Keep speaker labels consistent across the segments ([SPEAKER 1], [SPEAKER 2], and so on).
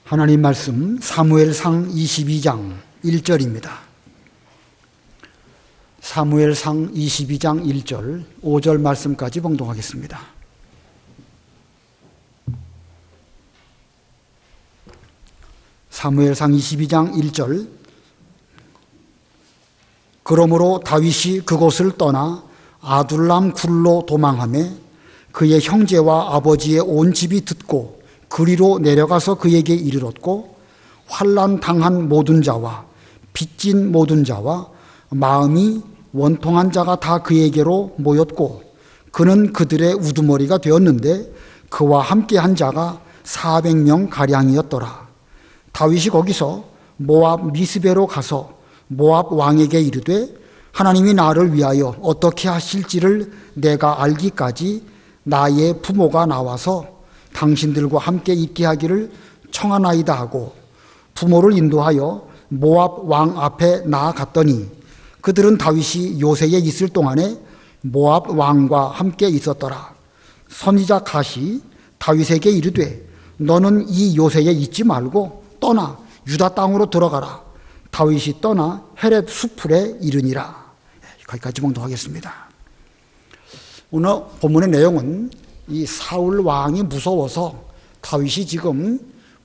[SPEAKER 1] 하나님 말씀 사무엘상 22장 1절입니다. 사무엘상 22장 1절, 5절 말씀까지 봉독하겠습니다. 사무엘상 22장 1절. 그러므로 다윗이 그곳을 떠나 아둘람 굴로 도망하며 그의 형제와 아버지의 온 집이 듣고 그리로 내려가서 그에게 이르렀고, 환난 당한 모든 자와 빚진 모든 자와 마음이 원통한 자가 다 그에게로 모였고, 그는 그들의 우두머리가 되었는데 그와 함께한 자가 400명 가량이었더라. 다윗이 거기서 모압 미스베로 가서 모압 왕에게 이르되, 하나님이 나를 위하여 어떻게 하실지를 내가 알기까지 나의 부모가 나와서 당신들과 함께 있게 하기를 청하나이다 하고 부모를 인도하여 모압 왕 앞에 나아갔더니, 그들은 다윗이 요새에 있을 동안에 모압 왕과 함께 있었더라. 선지자 갓이 다윗에게 이르되, 너는 이 요새에 있지 말고 떠나 유다 땅으로 들어가라. 다윗이 떠나 헤렛 수풀에 이르니라. 거기까지 봉독하겠습니다. 오늘 본문의 내용은 이 사울 왕이 무서워서 다윗이 지금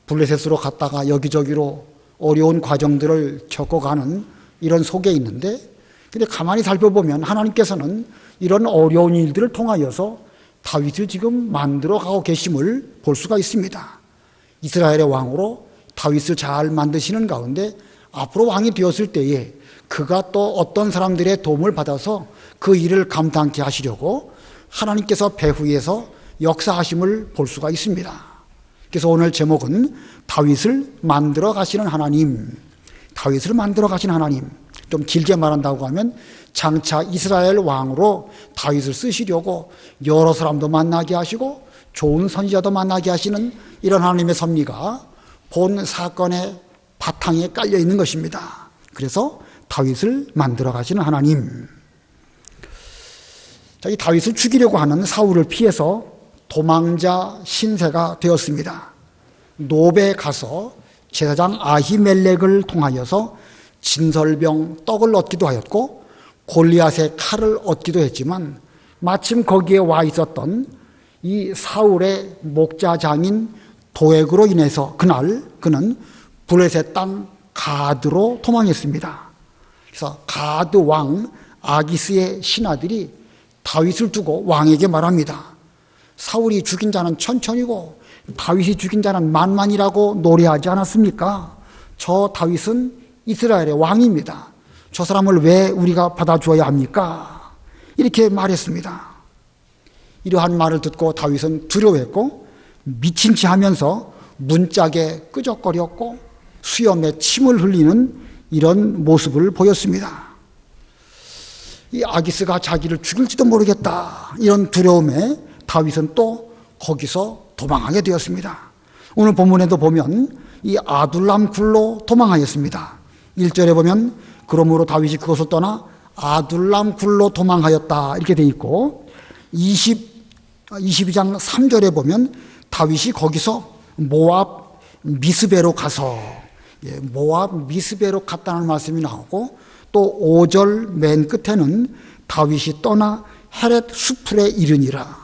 [SPEAKER 1] 블레셋으로 갔다가 여기저기로 어려운 과정들을 겪어가는 이런 속에 있는데, 근데 가만히 살펴보면 하나님께서는 이런 어려운 일들을 통하여서 다윗을 지금 만들어가고 계심을 볼 수가 있습니다. 이스라엘의 왕으로 다윗을 잘 만드시는 가운데 앞으로 왕이 되었을 때에 그가 또 어떤 사람들의 도움을 받아서 그 일을 감당케 하시려고 하나님께서 배후에서 역사하심을 볼 수가 있습니다. 그래서 오늘 제목은 다윗을 만들어 가시는 하나님, 다윗을 만들어 가시는 하나님. 좀 길게 말한다고 하면 장차 이스라엘 왕으로 다윗을 쓰시려고 여러 사람도 만나게 하시고 좋은 선지자도 만나게 하시는 이런 하나님의 섭리가 본 사건의 바탕에 깔려 있는 것입니다. 그래서 다윗을 만들어 가시는 하나님. 자, 이 다윗을 죽이려고 하는 사울을 피해서 도망자 신세가 되었습니다. 노베에 가서 제사장 아히멜렉을 통하여서 진설병 떡을 얻기도 하였고 골리앗의 칼을 얻기도 했지만, 마침 거기에 와 있었던 이 사울의 목자장인 도액으로 인해서 그날 그는 블레셋 땅 가드로 도망했습니다. 그래서 가드 왕 아기스의 신하들이 다윗을 두고 왕에게 말합니다. 사울이 죽인 자는 천천이고 다윗이 죽인 자는 만만이라고 노래하지 않았습니까? 저 다윗은 이스라엘의 왕입니다. 저 사람을 왜 우리가 받아주어야 합니까? 이렇게 말했습니다. 이러한 말을 듣고 다윗은 두려워했고 미친 체 하면서 문짝에 끄적거렸고 수염에 침을 흘리는 이런 모습을 보였습니다. 이 아기스가 자기를 죽일지도 모르겠다, 이런 두려움에 다윗은 또 거기서 도망하게 되었습니다. 오늘 본문에도 보면 이 아둘람 굴로 도망하였습니다. 1절에 보면 그러므로 다윗이 그것을 떠나 아둘람 굴로 도망하였다 이렇게 돼 있고, 22장 3절에 보면 다윗이 거기서 모압 미스베로 가서, 모압 미스베로 갔다는 말씀이 나오고, 또 5절 맨 끝에는 다윗이 떠나 헤렛 수풀에 이르니라.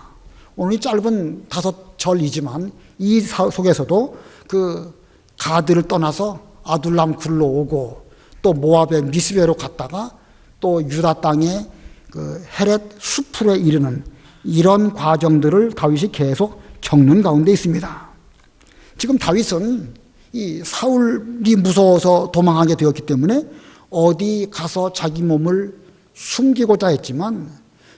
[SPEAKER 1] 오늘 이 짧은 5절이지만 이 속에서도 그 가드를 떠나서 아둘람 굴로 오고 또 모압의 미스베로 갔다가 또 유다 땅의 그 헤렛 수풀에 이르는 이런 과정들을 다윗이 계속 겪는 가운데 있습니다. 지금 다윗은 이 사울이 무서워서 도망하게 되었기 때문에 어디 가서 자기 몸을 숨기고자 했지만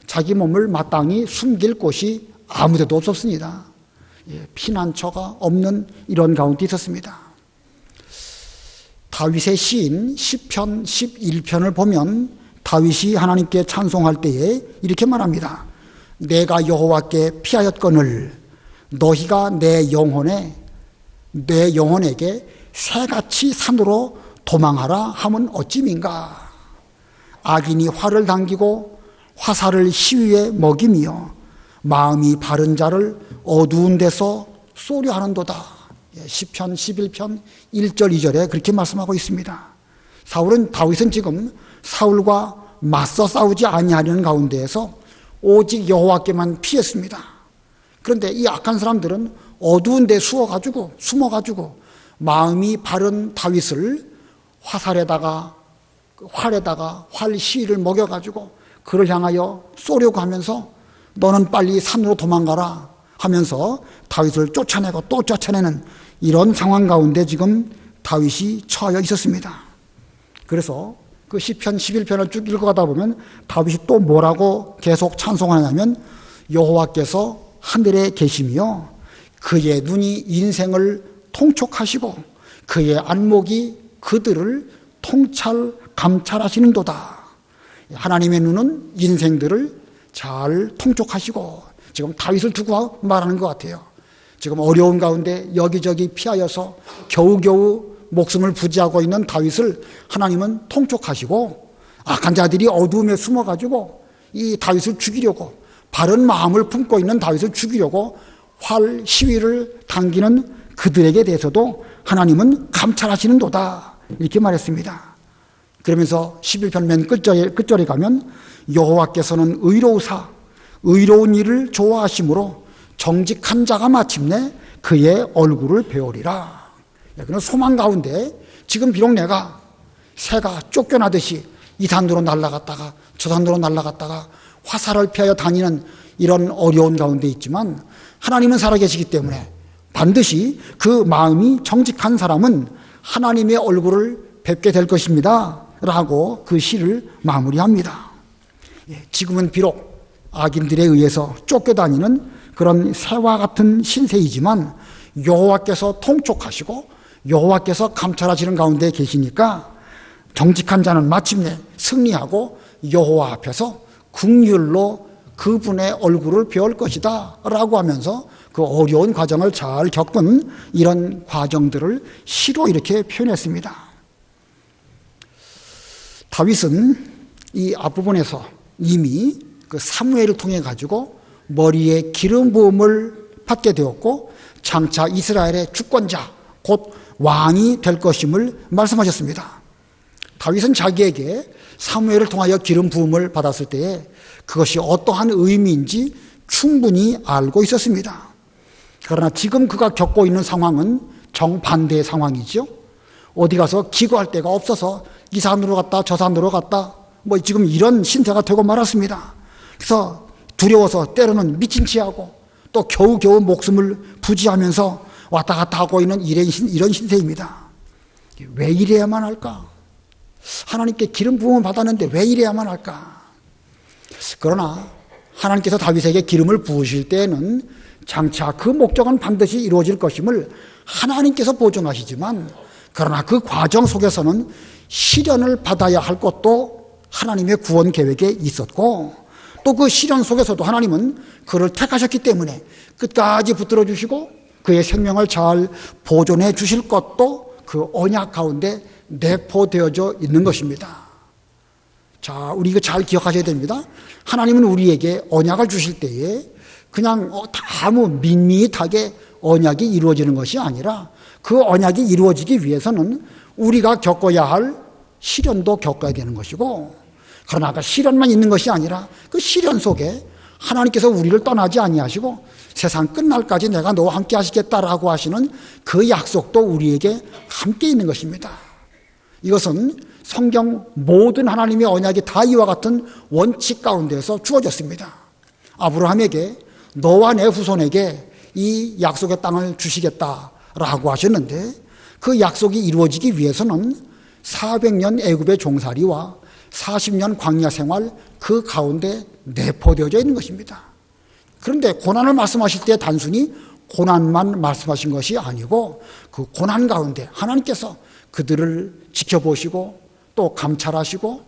[SPEAKER 1] 자기 몸을 마땅히 숨길 곳이 아무데도 없었습니다. 피난처가 없는 이런 가운데 있었습니다. 다윗의 시인 시편 11편을 보면 다윗이 하나님께 찬송할 때에 이렇게 말합니다. 내가 여호와께 피하였거늘 너희가 내 영혼에게 새같이 산으로 도망하라 함은 어찌민가. 악인이 활을 당기고 화살을 시위에 먹이며 마음이 바른 자를 어두운 데서 쏘려 하는도다. 시편 11편 1절 2절에 그렇게 말씀하고 있습니다. 다윗은 지금 사울과 맞서 싸우지 아니하려는 가운데에서 오직 여호와께만 피했습니다. 그런데 이 악한 사람들은 어두운 데 숨어가지고 마음이 바른 다윗을 활에다가 활 시위를 먹여가지고 그를 향하여 쏘려고 하면서 너는 빨리 산으로 도망가라 하면서 다윗을 쫓아내고 또 쫓아내는 이런 상황 가운데 지금 다윗이 처하여 있었습니다. 그래서 그 시편 11편을 쭉 읽어가다 보면 다윗이 또 뭐라고 계속 찬송하냐면 여호와께서 하늘에 계시며 그의 눈이 인생을 통촉하시고 그의 안목이 그들을 감찰하시는도다. 하나님의 눈은 인생들을 잘 통촉하시고, 지금 다윗을 두고 말하는 것 같아요. 지금 어려운 가운데 여기저기 피하여서 겨우겨우 목숨을 부지하고 있는 다윗을 하나님은 통촉하시고, 악한 자들이 어두움에 숨어가지고 이 다윗을 죽이려고, 바른 마음을 품고 있는 다윗을 죽이려고 활 시위를 당기는 그들에게 대해서도 하나님은 감찰하시는도다, 이렇게 말했습니다. 그러면서 11편 맨 끝절에 가면 여호와께서는 의로우사 의로운 일을 좋아하심으로 정직한 자가 마침내 그의 얼굴을 배우리라. 그런 소망 가운데 지금 비록 내가 새가 쫓겨나듯이 이 산으로 날아갔다가 저 산으로 날아갔다가 화살을 피하여 다니는 이런 어려운 가운데 있지만 하나님은 살아계시기 때문에 반드시 그 마음이 정직한 사람은 하나님의 얼굴을 뵙게 될 것입니다 라고 그 시를 마무리합니다. 지금은 비록 악인들에 의해서 쫓겨다니는 그런 새와 같은 신세이지만 여호와께서 통촉하시고 여호와께서 감찰하시는 가운데 계시니까 정직한 자는 마침내 승리하고 여호와 앞에서 긍휼로 그분의 얼굴을 배울 것이다 라고 하면서 그 어려운 과정을 잘 겪은 이런 과정들을 시로 이렇게 표현했습니다. 다윗은 이 앞부분에서 이미 그 사무엘을 통해 가지고 머리에 기름 부음을 받게 되었고 장차 이스라엘의 주권자 곧 왕이 될 것임을 말씀하셨습니다. 다윗은 자기에게 사무엘을 통하여 기름 부음을 받았을 때에 그것이 어떠한 의미인지 충분히 알고 있었습니다. 그러나 지금 그가 겪고 있는 상황은 정반대의 상황이죠. 어디 가서 기거할 데가 없어서 이 산으로 갔다 저 산으로 갔다 뭐 지금 이런 신세가 되고 말았습니다. 그래서 두려워서 때로는 미친 체하고 또 겨우겨우 목숨을 부지하면서 왔다 갔다 하고 있는 이런 신세입니다. 왜 이래야만 할까? 하나님께 기름 부음을 받았는데 왜 이래야만 할까? 그러나 하나님께서 다윗에게 기름을 부으실 때에는 장차 그 목적은 반드시 이루어질 것임을 하나님께서 보증하시지만 그러나 그 과정 속에서는 시련을 받아야 할 것도 하나님의 구원 계획에 있었고 또 그 시련 속에서도 하나님은 그를 택하셨기 때문에 끝까지 붙들어 주시고 그의 생명을 잘 보존해 주실 것도 그 언약 가운데 내포되어져 있는 것입니다. 자, 우리 이거 잘 기억하셔야 됩니다. 하나님은 우리에게 언약을 주실 때에 그냥 아무 밋밋하게 언약이 이루어지는 것이 아니라 그 언약이 이루어지기 위해서는 우리가 겪어야 할 시련도 겪어야 되는 것이고 그러나 그 시련만 있는 것이 아니라 그 시련 속에 하나님께서 우리를 떠나지 아니하시고 세상 끝날까지 내가 너와 함께 하시겠다라고 하시는 그 약속도 우리에게 함께 있는 것입니다. 이것은 성경 모든 하나님의 언약이 다 이와 같은 원칙 가운데서 주어졌습니다. 아브라함에게 너와 내 후손에게 이 약속의 땅을 주시겠다라고 하셨는데 그 약속이 이루어지기 위해서는 400년 애굽의 종살이와 40년 광야 생활 그 가운데 내포되어져 있는 것입니다. 그런데 고난을 말씀하실 때 단순히 고난만 말씀하신 것이 아니고 그 고난 가운데 하나님께서 그들을 지켜보시고 또 감찰하시고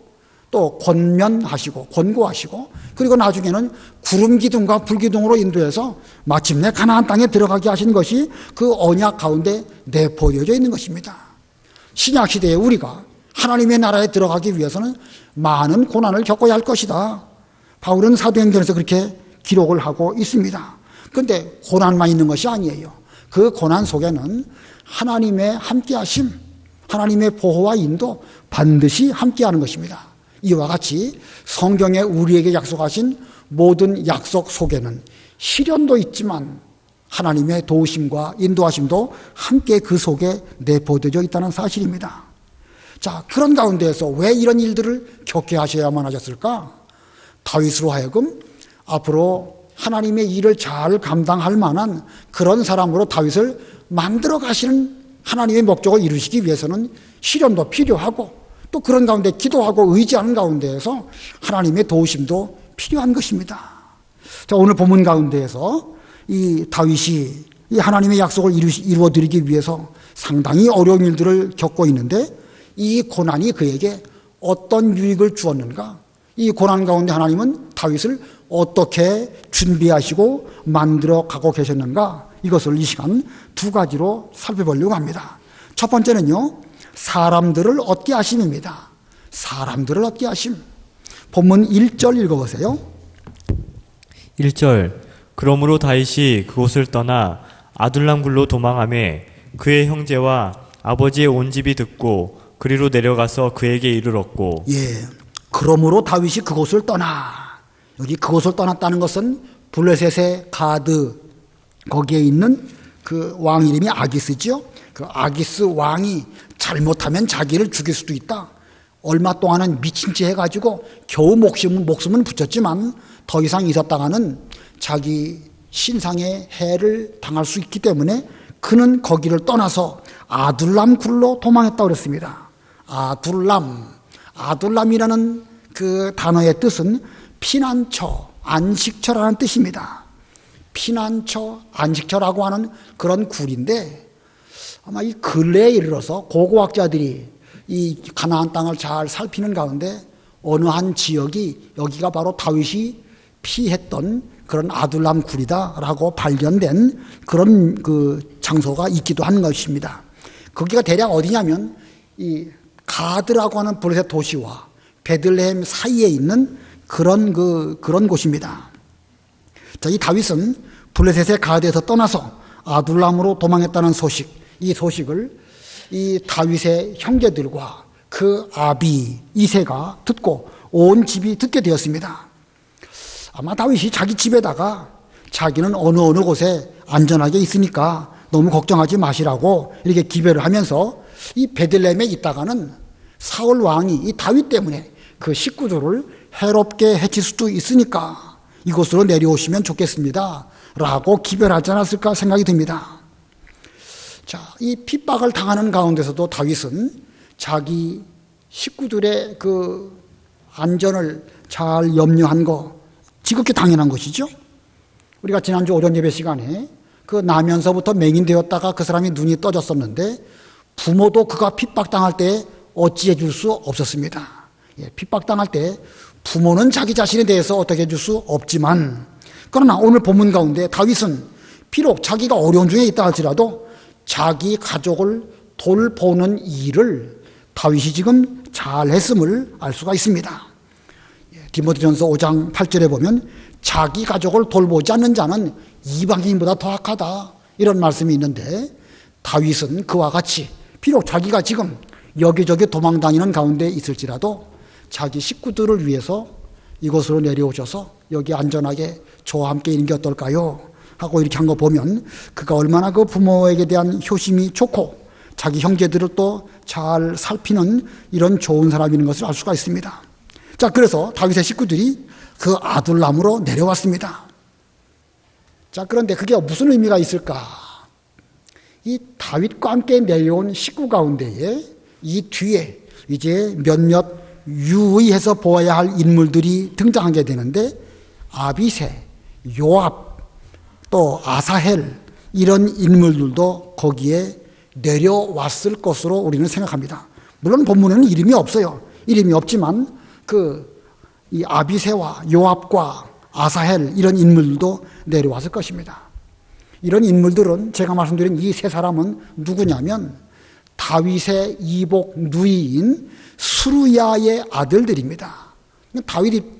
[SPEAKER 1] 또 권면하시고 권고하시고 그리고 나중에는 구름 기둥과 불 기둥으로 인도해서 마침내 가나안 땅에 들어가게 하신 것이 그 언약 가운데 내포되어져 있는 것입니다. 신약 시대에 우리가 하나님의 나라에 들어가기 위해서는 많은 고난을 겪어야 할 것이다. 바울은 사도행전에서 그렇게 기록을 하고 있습니다. 그런데 고난만 있는 것이 아니에요. 그 고난 속에는 하나님의 함께하심, 하나님의 보호와 인도 반드시 함께하는 것입니다. 이와 같이 성경에 우리에게 약속하신 모든 약속 속에는 시련도 있지만 하나님의 도우심과 인도하심도 함께 그 속에 내포되어 있다는 사실입니다. 자, 그런 가운데에서 왜 이런 일들을 겪게 하셔야만 하셨을까? 다윗으로 하여금 앞으로 하나님의 일을 잘 감당할 만한 그런 사람으로 다윗을 만들어 가시는 하나님의 목적을 이루시기 위해서는 시련도 필요하고 또 그런 가운데 기도하고 의지하는 가운데에서 하나님의 도우심도 필요한 것입니다. 자, 오늘 본문 가운데에서 이 다윗이 이 하나님의 약속을 이루어드리기 위해서 상당히 어려운 일들을 겪고 있는데 이 고난이 그에게 어떤 유익을 주었는가? 이 고난 가운데 하나님은 다윗을 어떻게 준비하시고 만들어 가고 계셨는가? 이것을 이 시간 두 가지로 살펴보려고 합니다. 첫 번째는요, 사람들을 얻게 하심입니다. 사람들을 얻게 하심. 본문 1절 읽어보세요.
[SPEAKER 2] 1절 그러므로 다윗이 그곳을 떠나 아둘람 굴로 도망하매 그의 형제와 아버지의 온 집이 듣고 그리로 내려가서 그에게 이르렀고.
[SPEAKER 1] 예, 그러므로 다윗이 그곳을 떠나. 여기 그곳을 떠났다는 것은 블레셋의 가드 거기에 있는 그 왕 이름이 아기스죠. 그 아기스 왕이 잘못하면 자기를 죽일 수도 있다. 얼마 동안은 미친 체 해가지고 겨우 목숨은 붙였지만 더 이상 있었다가는 자기 신상의 해를 당할 수 있기 때문에 그는 거기를 떠나서 아둘람 굴로 도망했다고 그랬습니다. 아둘람이라는 그 단어의 뜻은 피난처, 안식처라는 뜻입니다. 피난처, 안식처라고 하는 그런 굴인데 아마 이 근래에 이르러서 고고학자들이 이 가나안 땅을 잘 살피는 가운데 어느 한 지역이 여기가 바로 다윗이 피했던 그런 아둘람 굴이다라고 발견된 그런 그 장소가 있기도 하는 것입니다. 거기가 대략 어디냐면 이 가드라고 하는 블레셋 도시와 베들레헴 사이에 있는 그런 곳입니다. 자, 이 다윗은 블레셋의 가드에서 떠나서 아둘람으로 도망했다는 소식, 이 소식을 이 다윗의 형제들과 그 아비 이새가 듣고 온 집이 듣게 되었습니다. 아마 다윗이 자기 집에다가 자기는 어느 곳에 안전하게 있으니까 너무 걱정하지 마시라고 이렇게 기별을 하면서 이 베들레헴에 있다가는 사울 왕이 이 다윗 때문에 그 식구들을 해롭게 해칠 수도 있으니까 이곳으로 내려오시면 좋겠습니다 라고 기별하지 않았을까 생각이 듭니다. 자, 이 핍박을 당하는 가운데서도 다윗은 자기 식구들의 그 안전을 잘 염려한 거 지극히 당연한 것이죠. 우리가 지난주 오전 예배 시간에 그 나면서부터 맹인되었다가 그 사람이 눈이 떠졌었는데 부모도 그가 핍박당할 때 어찌해 줄 수 없었습니다. 예, 핍박당할 때 부모는 자기 자신에 대해서 어떻게 해줄 수 없지만 그러나 오늘 본문 가운데 다윗은 비록 자기가 어려운 중에 있다 할지라도 자기 가족을 돌보는 일을 다윗이 지금 잘했음을 알 수가 있습니다. 디모데전서 5장 8절에 보면 자기 가족을 돌보지 않는 자는 이방인보다 더 악하다 이런 말씀이 있는데 다윗은 그와 같이 비록 자기가 지금 여기저기 도망다니는 가운데 있을지라도 자기 식구들을 위해서 이곳으로 내려오셔서 여기 안전하게 저와 함께 있는 게 어떨까요? 하고 이렇게 한 거 보면 그가 얼마나 그 부모에게 대한 효심이 좋고 자기 형제들을 또 잘 살피는 이런 좋은 사람인 것을 알 수가 있습니다. 자, 그래서 다윗의 식구들이 그 아둘람으로 내려왔습니다. 자, 그런데 그게 무슨 의미가 있을까? 이 다윗과 함께 내려온 식구 가운데에 이 뒤에 이제 몇몇 유의해서 보아야 할 인물들이 등장하게 되는데 아비새, 요압, 또 아사헬 이런 인물들도 거기에 내려왔을 것으로 우리는 생각합니다. 물론 본문에는 이름이 없어요. 이름이 없지만 이 아비새와 요압과 아사헬 이런 인물들도 내려왔을 것입니다. 이런 인물들은 제가 말씀드린 이 세 사람은 누구냐면 다윗의 이복 누이인 수르야의 아들들입니다.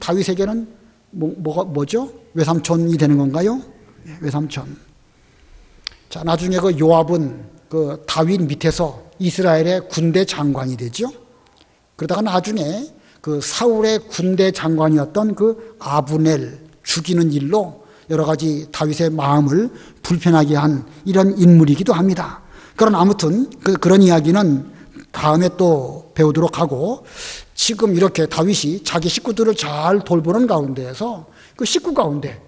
[SPEAKER 1] 다윗에게는 뭐죠? 외삼촌이 되는 건가요? 외삼촌. 자, 나중에 그 요압은 그 다윗 밑에서 이스라엘의 군대 장관이 되죠. 그러다가 나중에 그 사울의 군대 장관이었던 그 아브넬 죽이는 일로 여러 가지 다윗의 마음을 불편하게 한 이런 인물이기도 합니다. 그러나 아무튼 그런 이야기는 다음에 또 배우도록 하고, 지금 이렇게 다윗이 자기 식구들을 잘 돌보는 가운데에서 그 식구 가운데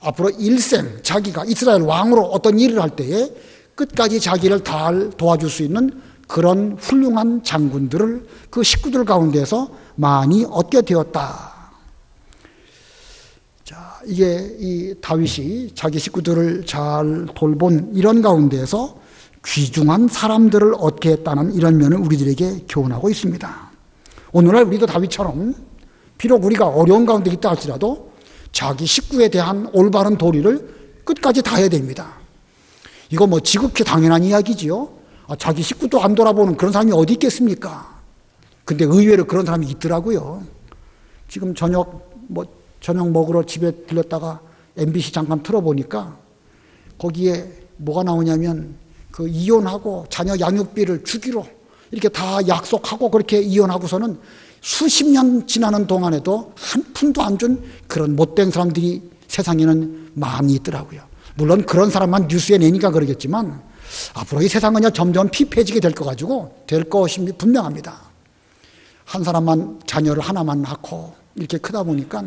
[SPEAKER 1] 앞으로 일생 자기가 이스라엘 왕으로 어떤 일을 할 때에 끝까지 자기를 잘 도와줄 수 있는 그런 훌륭한 장군들을 그 식구들 가운데서 많이 얻게 되었다. 자, 이게 이 다윗이 자기 식구들을 잘 돌본 이런 가운데에서 귀중한 사람들을 얻게 했다는 이런 면을 우리들에게 교훈하고 있습니다. 오늘날 우리도 다윗처럼 비록 우리가 어려운 가운데 있다 할지라도 자기 식구에 대한 올바른 도리를 끝까지 다 해야 됩니다. 이거 뭐 지극히 당연한 이야기지요. 자기 식구도 안 돌아보는 그런 사람이 어디 있겠습니까? 근데 의외로 그런 사람이 있더라고요. 지금 저녁 먹으러 집에 들렸다가 MBC 잠깐 틀어보니까 거기에 뭐가 나오냐면 그 이혼하고 자녀 양육비를 주기로 이렇게 다 약속하고 그렇게 이혼하고서는 수십 년 지나는 동안에도 한 푼도 안 준 그런 못된 사람들이 세상에는 많이 있더라고요. 물론 그런 사람만 뉴스에 내니까 그러겠지만 앞으로 이 세상은 점점 피폐해지게 될 것이 분명합니다. 한 사람만 자녀를 하나만 낳고 이렇게 크다 보니까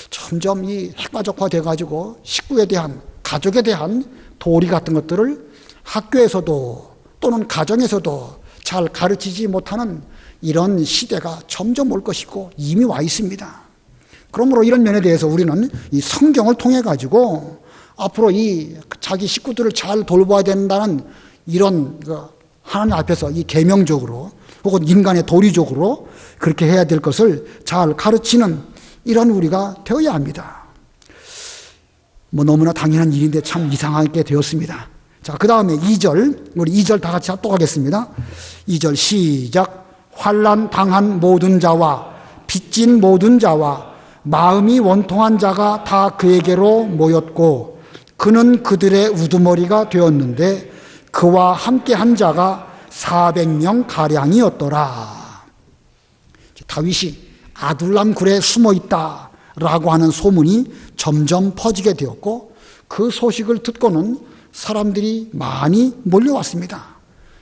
[SPEAKER 1] 점점 이 핵가족화 돼가지고 식구에 대한, 가족에 대한 도리 같은 것들을 학교에서도 또는 가정에서도 잘 가르치지 못하는 이런 시대가 점점 올 것이고 이미 와 있습니다. 그러므로 이런 면에 대해서 우리는 이 성경을 통해 가지고 앞으로 이 자기 식구들을 잘 돌봐야 된다는 이런 하나님 앞에서 이 계명적으로 혹은 인간의 도리적으로 그렇게 해야 될 것을 잘 가르치는 이런 우리가 되어야 합니다. 너무나 당연한 일인데 참 이상하게 되었습니다. 자, 그 다음에 2절, 우리 2절 다 같이 또 하겠습니다. 2절 시작. 환난 당한 모든 자와 빚진 모든 자와 마음이 원통한 자가 다 그에게로 모였고 그는 그들의 우두머리가 되었는데 그와 함께 한 자가 400명 가량이었더라. 다윗이 아둘람 굴에 숨어 있다라고 하는 소문이 점점 퍼지게 되었고 그 소식을 듣고는 사람들이 많이 몰려왔습니다.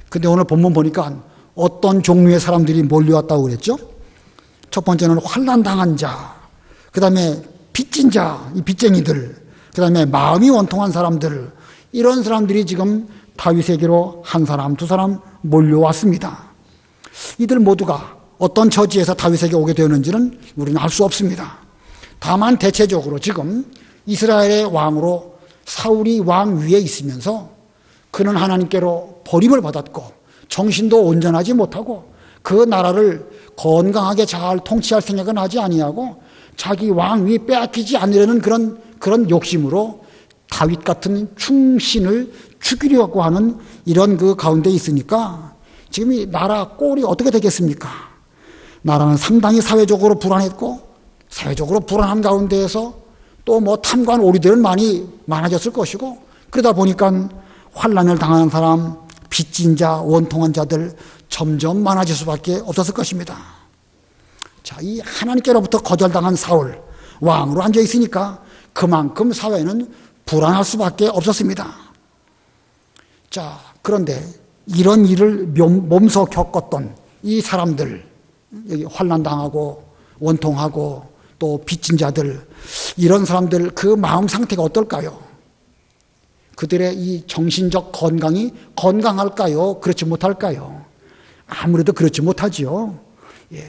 [SPEAKER 1] 근데 오늘 본문 보니까 어떤 종류의 사람들이 몰려왔다고 그랬죠? 첫 번째는 환난 당한 자, 그 다음에 빚진 자, 이 빚쟁이들, 그 다음에 마음이 원통한 사람들, 이런 사람들이 지금 다윗에게로 한 사람, 두 사람 몰려왔습니다. 이들 모두가 어떤 처지에서 다윗에게 오게 되었는지는 우리는 알 수 없습니다. 다만 대체적으로 지금 이스라엘의 왕으로 사울이 왕 위에 있으면서 그는 하나님께로 버림을 받았고 정신도 온전하지 못하고 그 나라를 건강하게 잘 통치할 생각은 하지 아니하고 자기 왕위 빼앗기지 않으려는 그런 욕심으로 다윗 같은 충신을 죽이려고 하는 이런 그 가운데 있으니까 지금 이 나라 꼴이 어떻게 되겠습니까? 나라는 상당히 사회적으로 불안했고 사회적으로 불안한 가운데에서 또 탐관 오리들은 많아졌을 것이고 그러다 보니까 환난을 당하는 사람, 빚진 자, 원통한 자들 점점 많아질 수밖에 없었을 것입니다. 자, 이 하나님께로부터 거절당한 사울 왕으로 앉아 있으니까 그만큼 사회는 불안할 수밖에 없었습니다. 자, 그런데 이런 일을 몸소 겪었던 이 사람들, 여기 환난 당하고 원통하고 또 빚진 자들, 이런 사람들 그 마음 상태가 어떨까요? 그들의 이 정신적 건강이 건강할까요? 그렇지 못할까요? 아무래도 그렇지 못하지요. 예.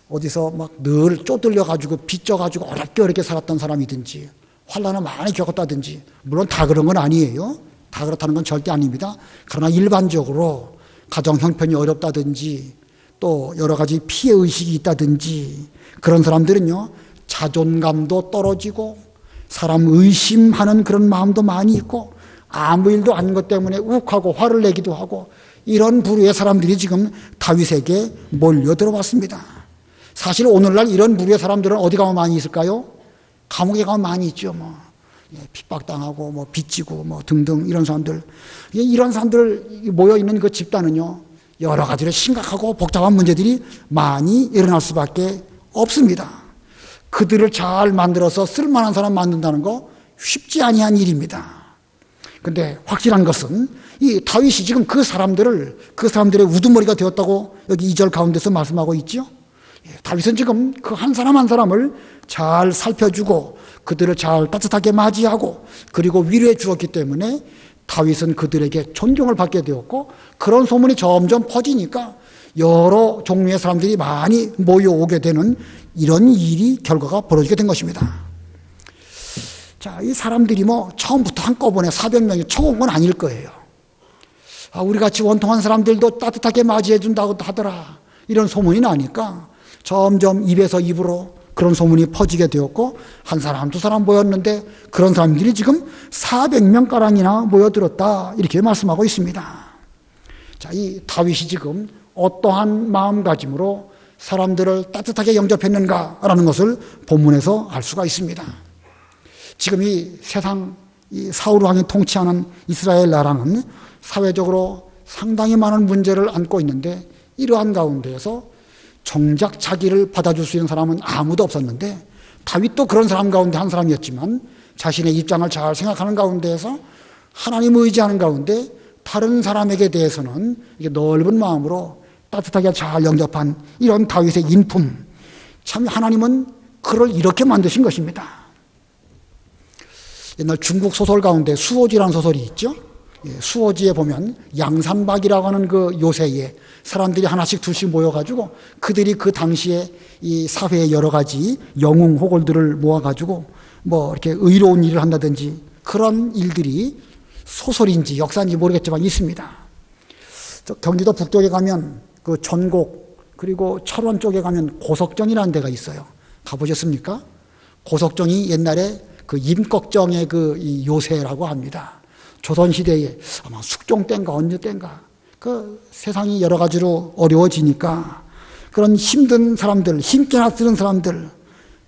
[SPEAKER 1] 어디서 늘 쪼들려가지고 빚져가지고 어렵게 살았던 사람이든지 환난을 많이 겪었다든지, 물론 다 그런 건 아니에요. 다 그렇다는 건 절대 아닙니다. 그러나 일반적으로 가정 형편이 어렵다든지 또 여러 가지 피해 의식이 있다든지 그런 사람들은요, 자존감도 떨어지고 사람 의심하는 그런 마음도 많이 있고 아무 일도 아닌 것 때문에 욱하고 화를 내기도 하고 이런 부류의 사람들이 지금 다윗에게 몰려 들어왔습니다. 사실 오늘날 이런 부류의 사람들은 어디 가면 많이 있을까요? 감옥에 가면 많이 있죠. 핍박당하고 뭐 빚지고 뭐 등등 이런 사람들, 이런 사람들 모여 있는 그 집단은요, 여러 가지로 심각하고 복잡한 문제들이 많이 일어날 수밖에 없습니다. 그들을 잘 만들어서 쓸만한 사람 만든다는 거 쉽지 아니한 일입니다. 근데 확실한 것은 이 다윗이 지금 그 사람들의 우두머리가 되었다고 여기 2절 가운데서 말씀하고 있죠. 다윗은 지금 그 한 사람 한 사람을 잘 살펴주고 그들을 잘 따뜻하게 맞이하고 그리고 위로해 주었기 때문에 다윗은 그들에게 존경을 받게 되었고, 그런 소문이 점점 퍼지니까 여러 종류의 사람들이 많이 모여오게 되는 이런 일이 결과가 벌어지게 된 것입니다. 자, 이 사람들이 뭐 처음부터 한꺼번에 400명이 쳐온 건 아닐 거예요. 우리 같이 원통한 사람들도 따뜻하게 맞이해 준다고 하더라, 이런 소문이 나니까 점점 입에서 입으로 그런 소문이 퍼지게 되었고, 한 사람 두 사람 모였는데 그런 사람들이 지금 400명가량이나 모여들었다, 이렇게 말씀하고 있습니다. 자, 이 다윗이 지금 어떠한 마음가짐으로 사람들을 따뜻하게 영접했는가라는 것을 본문에서 알 수가 있습니다. 지금 이 세상, 이 사울 왕이 통치하는 이스라엘 나라는 사회적으로 상당히 많은 문제를 안고 있는데, 이러한 가운데에서 정작 자기를 받아줄 수 있는 사람은 아무도 없었는데, 다윗도 그런 사람 가운데 한 사람이었지만 자신의 입장을 잘 생각하는 가운데에서 하나님을 의지하는 가운데 다른 사람에게 대해서는 이게 넓은 마음으로 따뜻하게 잘 영접한 이런 다윗의 인품, 참 하나님은 그를 이렇게 만드신 것입니다. 옛날 중국 소설 가운데 수호지라는 소설이 있죠. 수호지에 보면 양산박이라고 하는 그 요새에 사람들이 하나씩 둘씩 모여가지고 그들이 그 당시에 이 사회의 여러 가지 영웅 호걸들을 모아가지고 뭐 이렇게 의로운 일을 한다든지 그런 일들이 소설인지 역사인지 모르겠지만 있습니다. 경기도 북쪽에 가면 그 전곡, 그리고 철원 쪽에 가면 고석정이라는 데가 있어요. 가보셨습니까? 고석정이 옛날에 그 임꺽정의 그 요새라고 합니다. 조선시대에 아마 숙종 때인가 언제 때인가 그 세상이 여러 가지로 어려워지니까 그런 힘든 사람들, 힘께나 쓰는 사람들,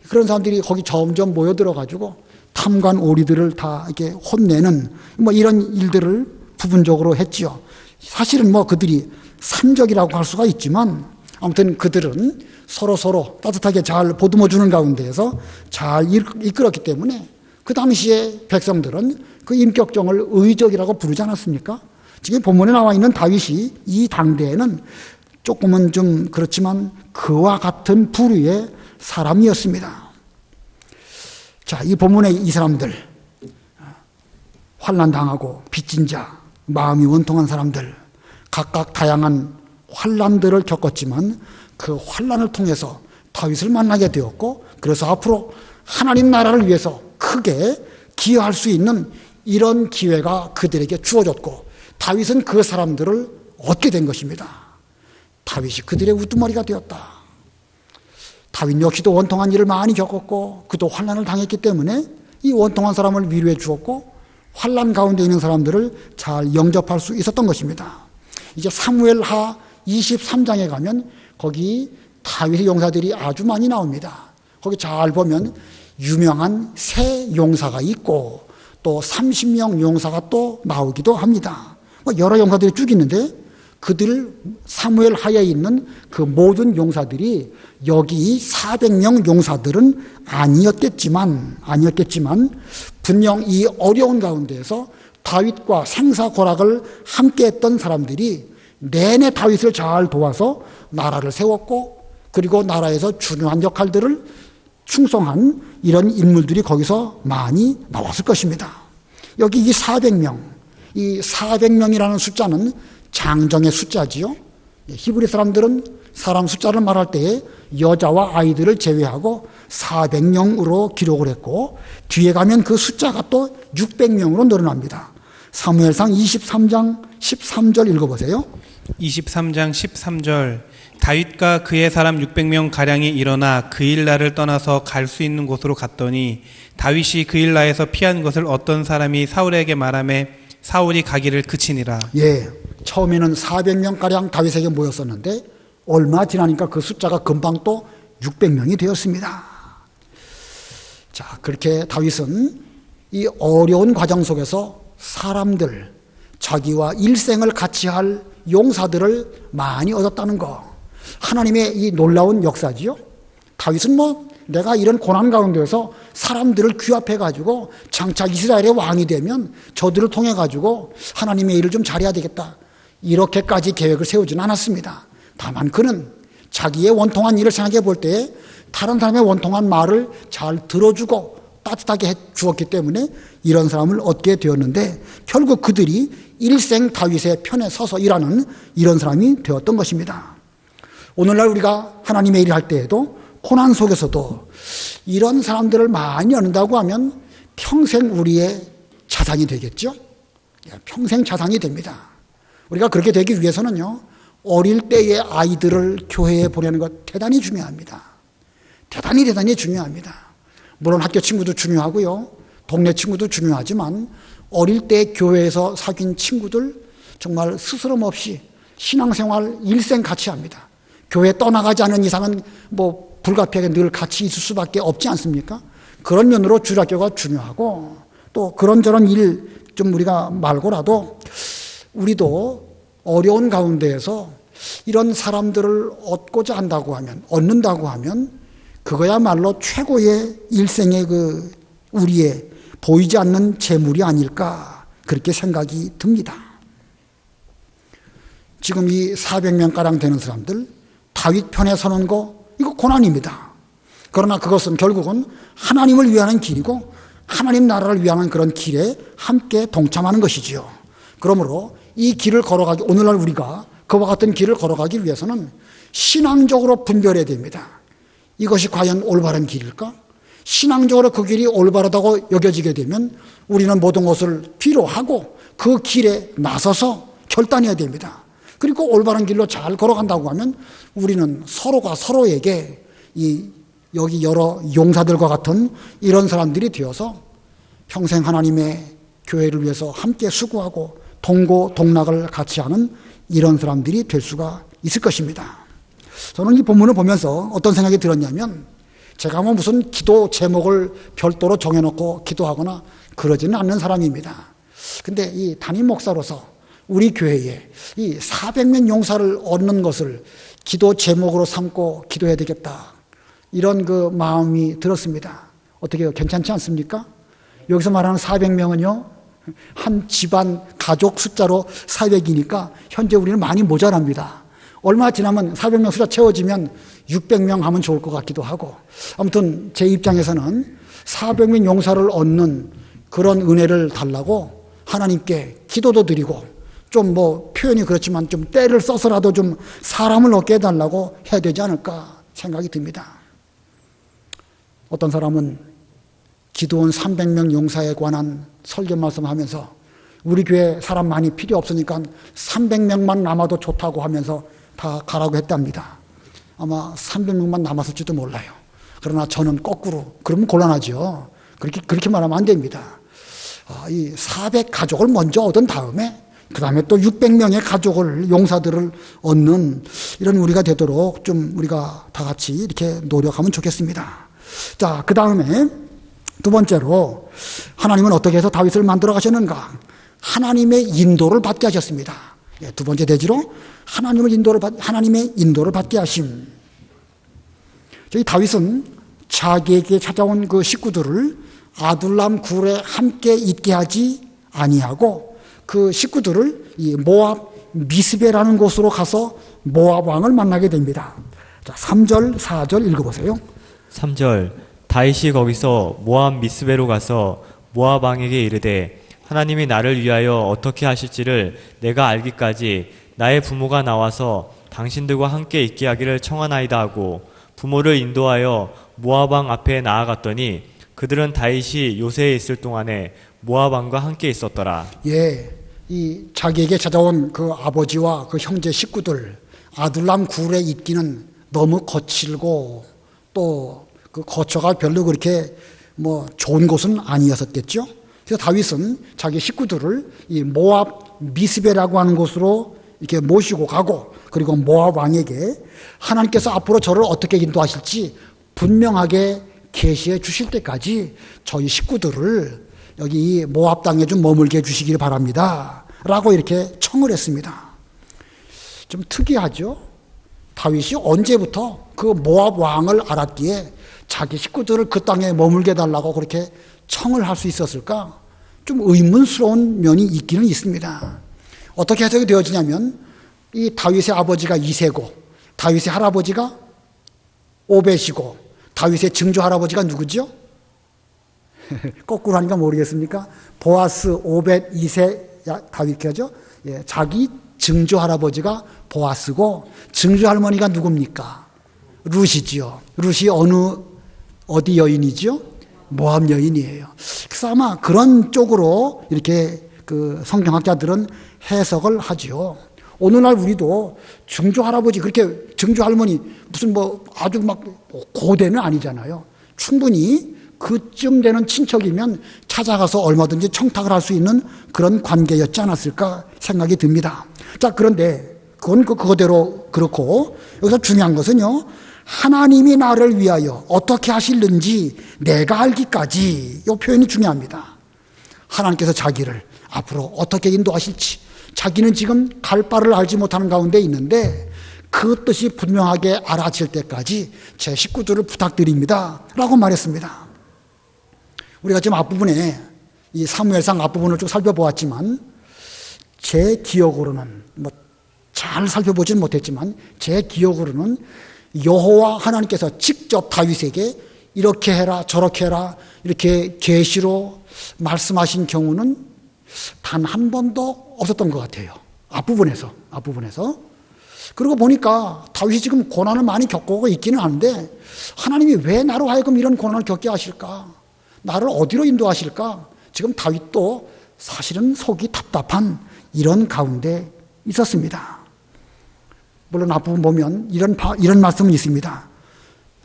[SPEAKER 1] 그런 사람들이 거기 점점 모여들어가지고 탐관 오리들을 다 이렇게 혼내는 뭐 이런 일들을 부분적으로 했지요. 사실은 뭐 그들이 산적이라고 할 수가 있지만 아무튼 그들은 서로 따뜻하게 잘 보듬어주는 가운데에서 잘 이끌었기 때문에 그 당시에 백성들은 그 임꺽정을 의적이라고 부르지 않았습니까? 지금 본문에 나와 있는 다윗이 이 당대에는 조금은 좀 그렇지만 그와 같은 부류의 사람이었습니다. 자, 이 본문에 이 사람들, 환난 당하고 빚진 자, 마음이 원통한 사람들, 각각 다양한 환난들을 겪었지만 그 환난을 통해서 다윗을 만나게 되었고, 그래서 앞으로 하나님 나라를 위해서 크게 기여할 수 있는 이런 기회가 그들에게 주어졌고, 다윗은 그 사람들을 얻게 된 것입니다. 다윗이 그들의 우두머리가 되었다. 다윗 역시도 원통한 일을 많이 겪었고 그도 환난을 당했기 때문에 이 원통한 사람을 위로해 주었고 환난 가운데 있는 사람들을 잘 영접할 수 있었던 것입니다. 이제 사무엘하 23장에 가면 거기 다윗의 용사들이 아주 많이 나옵니다. 거기 잘 보면 유명한 세 용사가 있고 또 30명 용사가 또 나오기도 합니다. 여러 용사들이 쭉 있는데 그들 사무엘 하에 있는 그 모든 용사들이 여기 400명 용사들은 아니었겠지만 분명 이 어려운 가운데에서 다윗과 생사고락을 함께 했던 사람들이 내내 다윗을 잘 도와서 나라를 세웠고 그리고 나라에서 중요한 역할들을 충성한 이런 인물들이 거기서 많이 나왔을 것입니다. 여기 이 400명, 이 400명이라는 숫자는 장정의 숫자지요. 히브리 사람들은 사람 숫자를 말할 때에 여자와 아이들을 제외하고 400명으로 기록을 했고 뒤에 가면 그 숫자가 또 600명으로 늘어납니다. 사무엘상 23장 13절 읽어보세요.
[SPEAKER 3] 23장 13절 다윗과 그의 사람 600명 가량이 일어나 그일라를 떠나서 갈 수 있는 곳으로 갔더니 다윗이 그일라에서 피한 것을 어떤 사람이 사울에게 말하매 사울이 가기를 그치니라.
[SPEAKER 1] 예, 처음에는 400명가량 다윗에게 모였었는데 얼마 지나니까 그 숫자가 금방 또 600명이 되었습니다. 자, 그렇게 다윗은 이 어려운 과정 속에서 사람들, 자기와 일생을 같이 할 용사들을 많이 얻었다는 거. 하나님의 이 놀라운 역사지요. 다윗은 내가 이런 고난 가운데서 사람들을 규합해 가지고 장차 이스라엘의 왕이 되면 저들을 통해 가지고 하나님의 일을 좀 잘해야 되겠다. 이렇게까지 계획을 세우지는 않았습니다. 다만 그는 자기의 원통한 일을 생각해 볼 때 다른 사람의 원통한 말을 잘 들어주고 따뜻하게 해 주었기 때문에 이런 사람을 얻게 되었는데 결국 그들이 일생 다윗의 편에 서서 일하는 이런 사람이 되었던 것입니다. 오늘날 우리가 하나님의 일을 할 때에도 고난 속에서도 이런 사람들을 많이 얻는다고 하면 평생 우리의 자산이 되겠죠? 평생 자산이 됩니다. 우리가 그렇게 되기 위해서는요, 어릴 때의 아이들을 교회에 보내는 것 대단히 중요합니다. 대단히 중요합니다. 물론 학교 친구도 중요하고요, 동네 친구도 중요하지만 어릴 때 교회에서 사귄 친구들 정말 스스럼 없이 신앙생활 일생 같이 합니다. 교회 떠나가지 않은 이상은 불가피하게 늘 같이 있을 수밖에 없지 않습니까? 그런 면으로 주일학교가 중요하고 또 그런저런 일 좀 우리가 말고라도 우리도 어려운 가운데에서 이런 사람들을 얻는다고 하면 그거야말로 최고의 일생의 우리의 보이지 않는 재물이 아닐까 그렇게 생각이 듭니다. 지금 이 400명가량 되는 사람들 다윗 편에 서는 거 이거 고난입니다. 그러나 그것은 결국은 하나님을 위하는 길이고 하나님 나라를 위하는 그런 길에 함께 동참하는 것이지요. 그러므로 이 길을 걸어가기, 오늘날 우리가 그와 같은 길을 걸어가기 위해서는 신앙적으로 분별해야 됩니다. 이것이 과연 올바른 길일까? 신앙적으로 그 길이 올바르다고 여겨지게 되면 우리는 모든 것을 뒤로 하고 그 길에 나서서 결단해야 됩니다. 그리고 올바른 길로 잘 걸어간다고 하면 우리는 서로가 서로에게 여기 여러 용사들과 같은 이런 사람들이 되어서 평생 하나님의 교회를 위해서 함께 수고하고 동고동락을 같이 하는 이런 사람들이 될 수가 있을 것입니다. 저는 이 본문을 보면서 어떤 생각이 들었냐면 제가 무슨 기도 제목을 별도로 정해놓고 기도하거나 그러지는 않는 사람입니다. 근데 이 담임 목사로서 우리 교회에 이 400명 용사를 얻는 것을 기도 제목으로 삼고 기도해야 되겠다. 이런 마음이 들었습니다. 어떻게 괜찮지 않습니까? 여기서 말하는 400명은요, 한 집안 가족 숫자로 400이니까 현재 우리는 많이 모자랍니다. 얼마 지나면 400명 숫자 채워지면 600명 하면 좋을 것 같기도 하고, 아무튼 제 입장에서는 400명 용사를 얻는 그런 은혜를 달라고 하나님께 기도도 드리고 좀 표현이 그렇지만 좀 때를 써서라도 좀 사람을 얻게 해달라고 해야 되지 않을까 생각이 듭니다. 어떤 사람은 기도원 300명 용사에 관한 설교 말씀하면서 우리 교회 사람 많이 필요 없으니까 300명만 남아도 좋다고 하면서 다 가라고 했답니다. 아마 300명만 남았을지도 몰라요. 그러나 저는 거꾸로 그러면 곤란하죠. 그렇게 말하면 안 됩니다. 이 400 가족을 먼저 얻은 다음에 그 다음에 또 600명의 가족을 용사들을 얻는 이런 우리가 되도록 좀 우리가 다 같이 이렇게 노력하면 좋겠습니다. 자, 그 다음에 두 번째로 하나님은 어떻게 해서 다윗을 만들어 가셨는가? 하나님의 인도를 받게 하셨습니다. 두 번째 대지로 하나님의 인도를 받게 하심. 저희 다윗은 자기에게 찾아온 그 식구들을 아둘람 굴에 함께 있게 하지 아니하고 그 식구들을 이 모압 미스베라는 곳으로 가서 모압 왕을 만나게 됩니다. 자, 3절, 4절 읽어보세요.
[SPEAKER 2] 3절 다윗이 거기서 모압 미스베로 가서 모압 왕에게 이르되 하나님이 나를 위하여 어떻게 하실지를 내가 알기까지 나의 부모가 나와서 당신들과 함께 있게 하기를 청하나이다 하고 부모를 인도하여 모압 왕 앞에 나아갔더니 그들은 다윗이 요새에 있을 동안에 모압 왕과 함께 있었더라.
[SPEAKER 1] 예, 이 자기에게 찾아온 그 아버지와 그 형제 식구들 아둘람 굴에 있기는 너무 거칠고 또 그 거처가 별로 그렇게 좋은 곳은 아니었었겠죠. 그래서 다윗은 자기 식구들을 이 모압 미스베라고 하는 곳으로 이렇게 모시고 가고 그리고 모압 왕에게 하나님께서 앞으로 저를 어떻게 인도하실지 분명하게 계시해 주실 때까지 저희 식구들을 여기 모압 땅에 좀 머물게 해주시기를 바랍니다. 라고 이렇게 청을 했습니다. 좀 특이하죠? 다윗이 언제부터 그 모압 왕을 알았기에 자기 식구들을 그 땅에 머물게 해달라고 그렇게 청을 할 수 있었을까? 좀 의문스러운 면이 있기는 있습니다. 어떻게 해석이 되어지냐면 이 다윗의 아버지가 이새고 다윗의 할아버지가 오벳이고 다윗의 증조 할아버지가 누구죠? 거꾸로 하니까 모르겠습니까? 보아스, 오벳, 이새, 다윗 하죠? 예, 자기 증조 할아버지가 보아스고 증조 할머니가 누굽니까? 룻이지요. 룻이 어디 여인이지요? 모압 여인이에요. 그래서 아마 그런 쪽으로 이렇게 그 성경학자들은 해석을 하지요. 오늘날 우리도 증조 할아버지 그렇게 증조 할머니 무슨 뭐 아주 막 고대는 아니잖아요. 충분히 그쯤 되는 친척이면 찾아가서 얼마든지 청탁을 할 수 있는 그런 관계였지 않았을까 생각이 듭니다. 자, 그런데 그건 그거대로 그렇고 여기서 중요한 것은요. 하나님이 나를 위하여 어떻게 하실는지 내가 알기까지 이 표현이 중요합니다. 하나님께서 자기를 앞으로 어떻게 인도하실지 자기는 지금 갈 바를 알지 못하는 가운데 있는데 그 뜻이 분명하게 알아질 때까지 제 식구들을 부탁드립니다. 라고 말했습니다. 우리가 지금 앞부분에 이 사무엘상 앞부분을 쭉 살펴보았지만 제 기억으로는 뭐 잘 살펴보지는 못했지만 제 기억으로는 여호와 하나님께서 직접 다윗에게 이렇게 해라 저렇게 해라 이렇게 계시로 말씀하신 경우는 단 한 번도 없었던 것 같아요. 앞부분에서. 그러고 보니까 다윗이 지금 고난을 많이 겪고 있기는 하는데 하나님이 왜 나로 하여금 이런 고난을 겪게 하실까? 나를 어디로 인도하실까? 지금 다윗도 사실은 속이 답답한 이런 가운데 있었습니다. 물론 앞부분 보면 이런 말씀은 있습니다.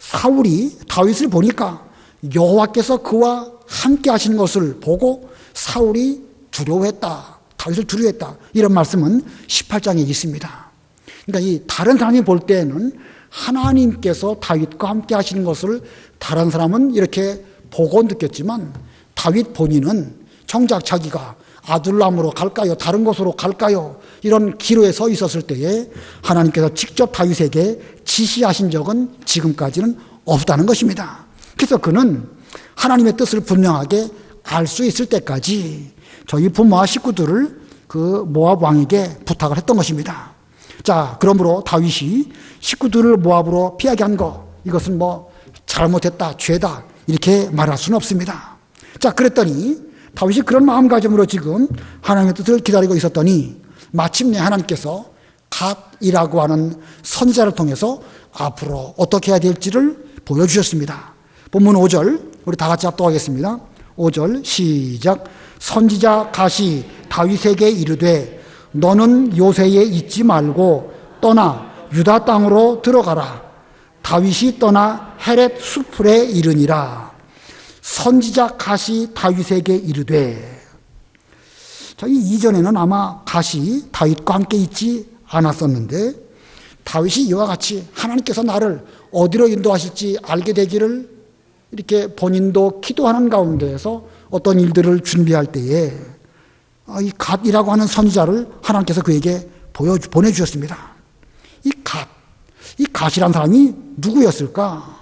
[SPEAKER 1] 사울이 다윗을 보니까 여호와께서 그와 함께 하시는 것을 보고 사울이 두려워했다. 다윗을 두려워했다. 이런 말씀은 18장에 있습니다. 그러니까 이 다른 사람이 볼 때에는 하나님께서 다윗과 함께 하시는 것을 다른 사람은 이렇게 보고 느꼈지만 다윗 본인은 정작 자기가 아둘람으로 갈까요? 다른 곳으로 갈까요? 이런 기로에 서 있었을 때에 하나님께서 직접 다윗에게 지시하신 적은 지금까지는 없다는 것입니다. 그래서 그는 하나님의 뜻을 분명하게 알 수 있을 때까지 저희 부모와 식구들을 그 모압 왕에게 부탁을 했던 것입니다. 자, 그러므로 다윗이 식구들을 모압으로 피하게 한 거, 이것은 뭐 잘못했다, 죄다 이렇게 말할 수는 없습니다. 자, 그랬더니 다윗이 그런 마음가짐으로 지금 하나님의 뜻을 기다리고 있었더니 마침내 하나님께서 갓이라고 하는 선지자를 통해서 앞으로 어떻게 해야 될지를 보여주셨습니다. 본문 5절 우리 다 같이 합독하겠습니다. 5절 시작. 선지자 갓이 다윗에게 이르되 너는 요새에 있지 말고 떠나 유다 땅으로 들어가라. 다윗이 떠나 헤렛 수풀에 이르니라. 선지자 갓이 다윗에게 이르되, 자, 이 이전에는 아마 갓이 다윗과 함께 있지 않았었는데 다윗이 이와 같이 하나님께서 나를 어디로 인도하실지 알게 되기를 이렇게 본인도 기도하는 가운데에서 어떤 일들을 준비할 때에 이 갓이라고 하는 선지자를 하나님께서 그에게 보내주셨습니다. 이 갓이라는 사람이 누구였을까?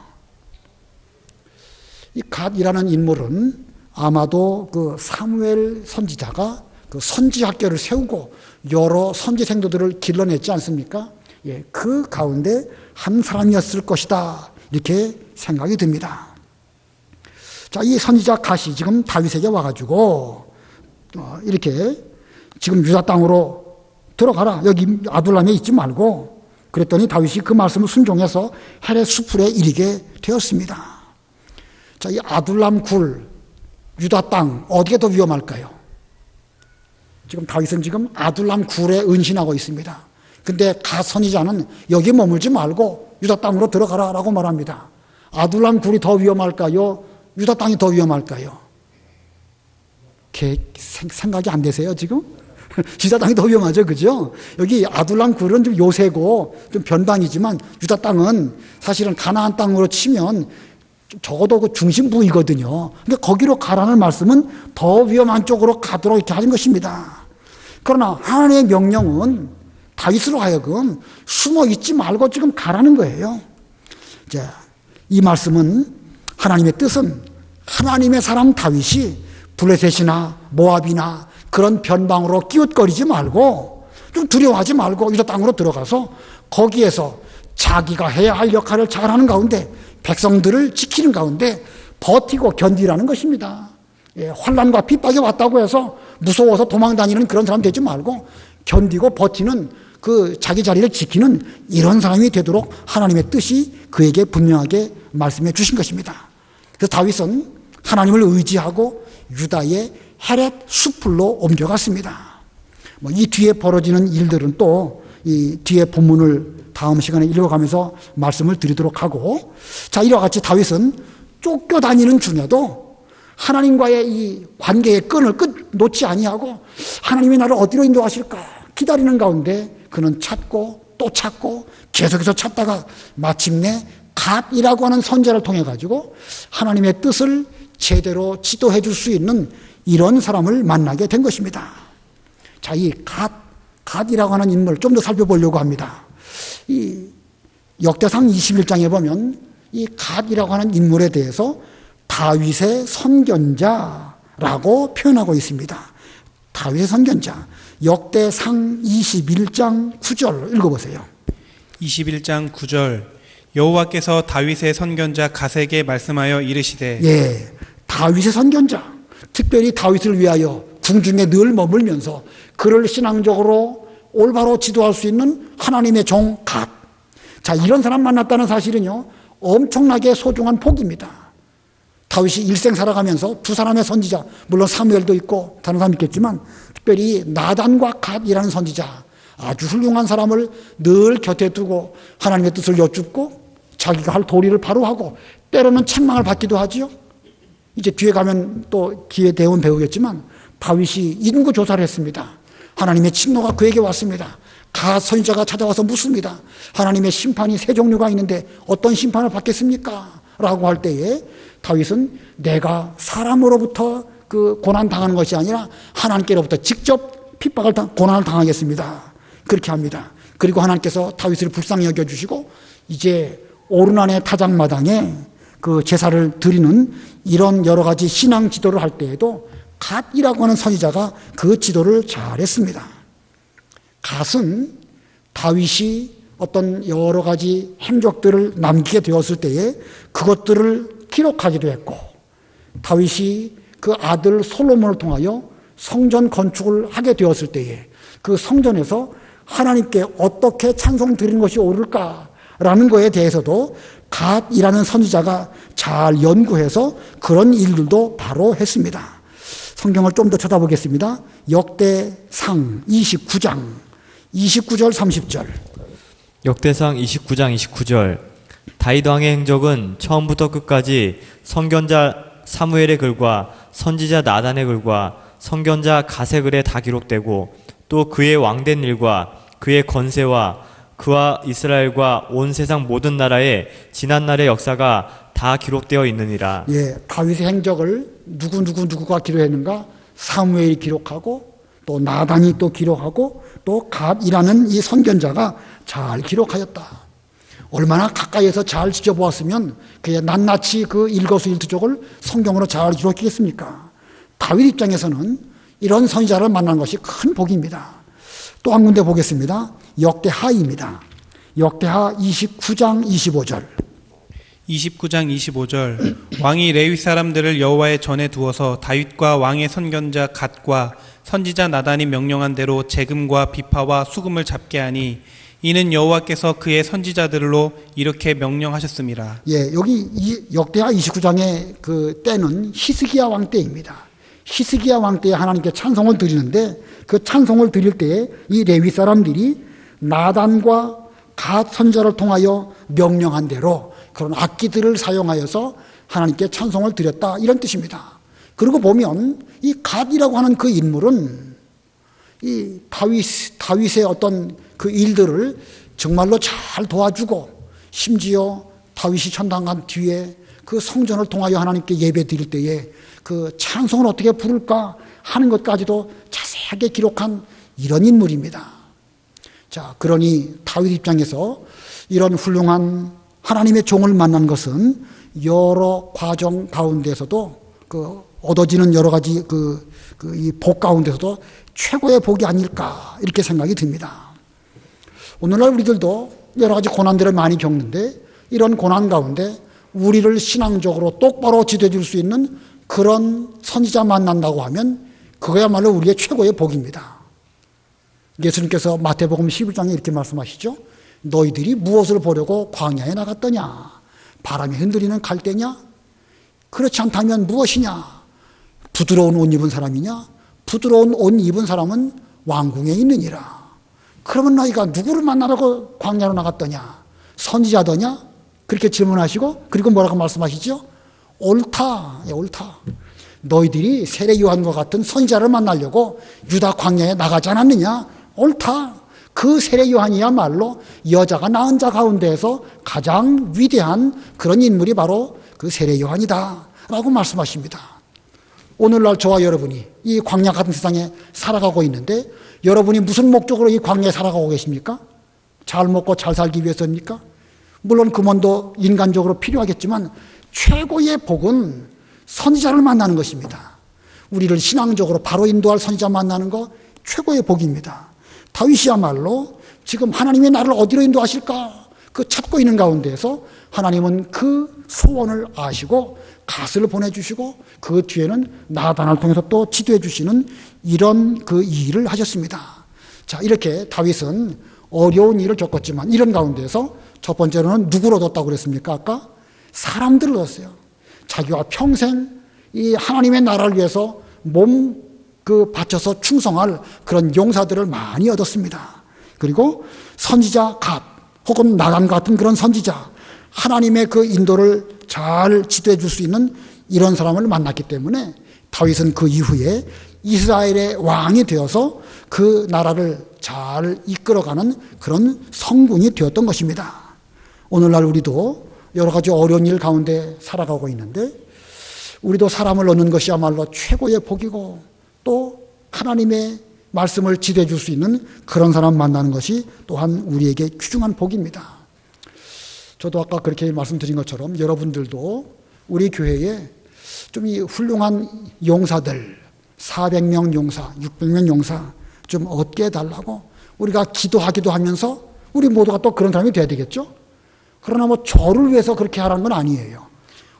[SPEAKER 1] 이 갓이라는 인물은 아마도 그 사무엘 선지자가 그 선지 학교를 세우고 여러 선지 생도들을 길러냈지 않습니까? 예, 그 가운데 한 사람이었을 것이다. 이렇게 생각이 듭니다. 자, 이 선지자 갓이 지금 다윗에게 와가지고 이렇게 지금 유다 땅으로 들어가라. 여기 아둘람에 있지 말고. 그랬더니 다윗이 그 말씀을 순종해서 헤렛 수풀에 이르게 되었습니다. 자, 이 아둘람 굴, 유다 땅 어디가 더 위험할까요? 지금 다윗은 지금 아둘람 굴에 은신하고 있습니다. 근데 갓 선지자는 여기 머물지 말고 유다 땅으로 들어가라라고 말합니다. 아둘람 굴이 더 위험할까요? 유다 땅이 더 위험할까요? 생각이 안 되세요, 지금? 유다 땅이 더 위험하죠, 그죠? 여기 아둘람 굴은 좀 요새고 좀 변방이지만 유다 땅은 사실은 가나안 땅으로 치면 적어도 그 중심부이거든요. 근데 거기로 가라는 말씀은 더 위험한 쪽으로 가도록 이렇게 하는 것입니다. 그러나 하나님의 명령은 다윗으로 하여금 숨어 있지 말고 지금 가라는 거예요. 자, 이 말씀은 하나님의 뜻은 하나님의 사람 다윗이 블레셋이나 모압이나 그런 변방으로 끼웃거리지 말고 좀 두려워하지 말고 유다 땅으로 들어가서 거기에서 자기가 해야 할 역할을 잘하는 가운데 백성들을 지키는 가운데 버티고 견디라는 것입니다. 예, 환난과 핍박이 왔다고 해서 무서워서 도망다니는 그런 사람 되지 말고 견디고 버티는 그 자기 자리를 지키는 이런 사람이 되도록 하나님의 뜻이 그에게 분명하게 말씀해 주신 것입니다. 그래서 다윗은 하나님을 의지하고 유다의 헤렛 수풀로 옮겨갔습니다. 이 뒤에 벌어지는 일들은 또 이 뒤에 본문을 다음 시간에 읽어가면서 말씀을 드리도록 하고, 자, 이와 같이 다윗은 쫓겨다니는 중에도 하나님과의 이 관계의 끈을 놓지 아니하고 하나님이 나를 어디로 인도하실까 기다리는 가운데 그는 찾고 또 찾고 계속해서 찾다가 마침내 갓이라고 하는 선지자를 통해 가지고 하나님의 뜻을 제대로 지도해 줄 수 있는 이런 사람을 만나게 된 것입니다. 자, 이 갓이라고 하는 인물을 좀 더 살펴보려고 합니다. 이 역대상 21장에 보면 이 갓이라고 하는 인물에 대해서 다윗의 선견자라고 표현하고 있습니다. 다윗의 선견자. 역대상 21장 9절 읽어보세요.
[SPEAKER 3] 21장 9절 여호와께서 다윗의 선견자 갓에게 말씀하여 이르시되.
[SPEAKER 1] 예, 다윗의 선견자. 특별히 다윗을 위하여 궁중에 늘 머물면서 그를 신앙적으로 올바로 지도할 수 있는 하나님의 종 갓. 자, 이런 사람 만났다는 사실은요, 엄청나게 소중한 복입니다. 다윗이 일생 살아가면서 두 사람의 선지자, 물론 사무엘도 있고 다른 사람 있겠지만 특별히 나단과 갓이라는 선지자, 아주 훌륭한 사람을 늘 곁에 두고 하나님의 뜻을 여쭙고 자기가 할 도리를 바로 하고 때로는 책망을 받기도 하지요. 이제 뒤에 가면 또 기회 되면 배우겠지만 다윗이 인구 조사를 했습니다. 하나님의 침노가 그에게 왔습니다. 갓 선지자가 찾아와서 묻습니다. 하나님의 심판이 세 종류가 있는데 어떤 심판을 받겠습니까? 라고 할 때에 다윗은 내가 사람으로부터 그 고난 당하는 것이 아니라 하나님께로부터 직접 핍박을 고난을 당하겠습니다. 그렇게 합니다. 그리고 하나님께서 다윗을 불쌍히 여겨주시고 이제 오르난의 타작마당에 그 제사를 드리는 이런 여러 가지 신앙 지도를 할 때에도 갓이라고 하는 선지자가 그 지도를 잘했습니다. 갓은 다윗이 어떤 여러 가지 행적들을 남기게 되었을 때에 그것들을 기록하기도 했고, 다윗이 그 아들 솔로몬을 통하여 성전 건축을 하게 되었을 때에 그 성전에서 하나님께 어떻게 찬송 드리는 것이 옳을까라는 것에 대해서도 갓이라는 선지자가 잘 연구해서 그런 일들도 바로 했습니다. 성경을 좀 더 쳐다보겠습니다. 역대상 29장 29절 30절.
[SPEAKER 2] 역대상 29장 29절. 다윗 왕의 행적은 처음부터 끝까지 선견자 사무엘의 글과 선지자 나단의 글과 선견자 갓의 글에 다 기록되고 또 그의 왕된 일과 그의 건세와 그와 이스라엘과 온 세상 모든 나라의 지난날의 역사가 다 기록되어 있느니라.
[SPEAKER 1] 예, 다윗의 행적을 누구가 기록했는가? 사무엘이 기록하고 또 나단이 또 기록하고 또 갓이라는 이 선견자가 잘 기록하였다. 얼마나 가까이에서 잘 지켜보았으면 그의 낱낱이 그 일거수일투족을 성경으로 잘 기록했겠습니까? 다윗 입장에서는 이런 선지자를 만난 것이 큰 복입니다. 또 한 군데 보겠습니다. 역대하입니다. 역대하 29장 25절.
[SPEAKER 3] 29장 25절 왕이 레위 사람들을 여호와의 전에 두어서 다윗과 왕의 선견자 갓과 선지자 나단이 명령한 대로 재금과 비파와 수금을 잡게 하니 이는 여호와께서 그의 선지자들로 이렇게 명령하셨습니다.
[SPEAKER 1] 예, 여기 역대하 29장의 그 때는 히스기야 왕 때입니다. 히스기야 왕 때에 하나님께 찬송을 드리는데 그 찬송을 드릴 때에 이 레위 사람들이 나단과 갓 선지자를 통하여 명령한 대로 그런 악기들을 사용하여서 하나님께 찬송을 드렸다, 이런 뜻입니다. 그리고 보면 이 갓이라고 하는 그 인물은 이 다윗의 어떤 그 일들을 정말로 잘 도와주고 심지어 다윗이 천당한 뒤에 그 성전을 통하여 하나님께 예배 드릴 때에 그 찬송을 어떻게 부를까 하는 것까지도 자세하게 기록한 이런 인물입니다. 자, 그러니 다윗 입장에서 이런 훌륭한 하나님의 종을 만난 것은 여러 과정 가운데서도 그 얻어지는 여러 가지 이 복 가운데서도 최고의 복이 아닐까 이렇게 생각이 듭니다. 오늘날 우리들도 여러 가지 고난들을 많이 겪는데 이런 고난 가운데 우리를 신앙적으로 똑바로 지도해 줄 수 있는 그런 선지자 만난다고 하면 그거야말로 우리의 최고의 복입니다. 예수님께서 마태복음 11장에 이렇게 말씀하시죠. 너희들이 무엇을 보려고 광야에 나갔더냐? 바람이 흔들리는 갈대냐? 그렇지 않다면 무엇이냐? 부드러운 옷 입은 사람이냐? 부드러운 옷 입은 사람은 왕궁에 있느니라. 그러면 너희가 누구를 만나려고 광야로 나갔더냐? 선지자더냐? 그렇게 질문하시고 그리고 뭐라고 말씀하시죠? 옳다. 예, 옳다. 너희들이 세례 요한과 같은 선지자를 만나려고 유다 광야에 나가지 않았느냐? 옳다. 그 세례 요한이야말로 여자가 낳은 자 가운데에서 가장 위대한 그런 인물이 바로 그 세례 요한이다 라고 말씀하십니다. 오늘날 저와 여러분이 이 광야 같은 세상에 살아가고 있는데 여러분이 무슨 목적으로 이 광야에 살아가고 계십니까? 잘 먹고 잘 살기 위해서입니까? 물론 금원도 인간적으로 필요하겠지만 최고의 복은 선지자를 만나는 것입니다. 우리를 신앙적으로 바로 인도할 선지자 만나는 거 최고의 복입니다. 다윗이야말로 지금 하나님이 나를 어디로 인도하실까 그 찾고 있는 가운데에서 하나님은 그 소원을 아시고 갓을 보내주시고 그 뒤에는 나단을 통해서 또 지도해 주시는 이런 그 일을 하셨습니다. 자, 이렇게 다윗은 어려운 일을 겪었지만 이런 가운데에서 첫 번째로는 누구를 얻었다고 그랬습니까? 아까 사람들을 얻었어요. 자기와 평생 이 하나님의 나라를 위해서 바쳐서 충성할 그런 용사들을 많이 얻었습니다. 그리고 선지자 갓 혹은 나단 같은 그런 선지자, 하나님의 그 인도를 잘 지도해 줄 수 있는 이런 사람을 만났기 때문에 다윗은 그 이후에 이스라엘의 왕이 되어서 그 나라를 잘 이끌어가는 그런 성군이 되었던 것입니다. 오늘날 우리도 여러 가지 어려운 일 가운데 살아가고 있는데 우리도 사람을 얻는 것이야말로 최고의 복이고 또 하나님의 말씀을 지도해 줄 수 있는 그런 사람 만나는 것이 또한 우리에게 귀중한 복입니다. 저도 아까 그렇게 말씀드린 것처럼 여러분들도 우리 교회에 좀 이 훌륭한 용사들 400명 용사, 600명 용사 좀 얻게 해달라고 우리가 기도하기도 하면서 우리 모두가 또 그런 사람이 돼야 되겠죠? 그러나 뭐 저를 위해서 그렇게 하라는 건 아니에요.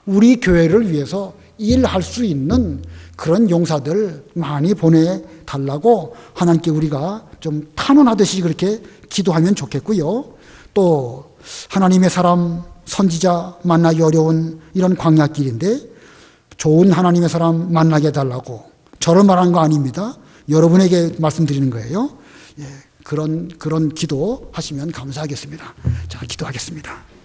[SPEAKER 1] 우리 교회를 위해서 일할 수 있는 그런 용사들 많이 보내달라고 하나님께 우리가 좀 탄원하듯이 그렇게 기도하면 좋겠고요. 또 하나님의 사람 선지자 만나기 어려운 이런 광야길인데 좋은 하나님의 사람 만나게 해달라고 저를 말하는 거 아닙니다. 여러분에게 말씀드리는 거예요. 예, 그런 기도 하시면 감사하겠습니다. 자, 기도하겠습니다.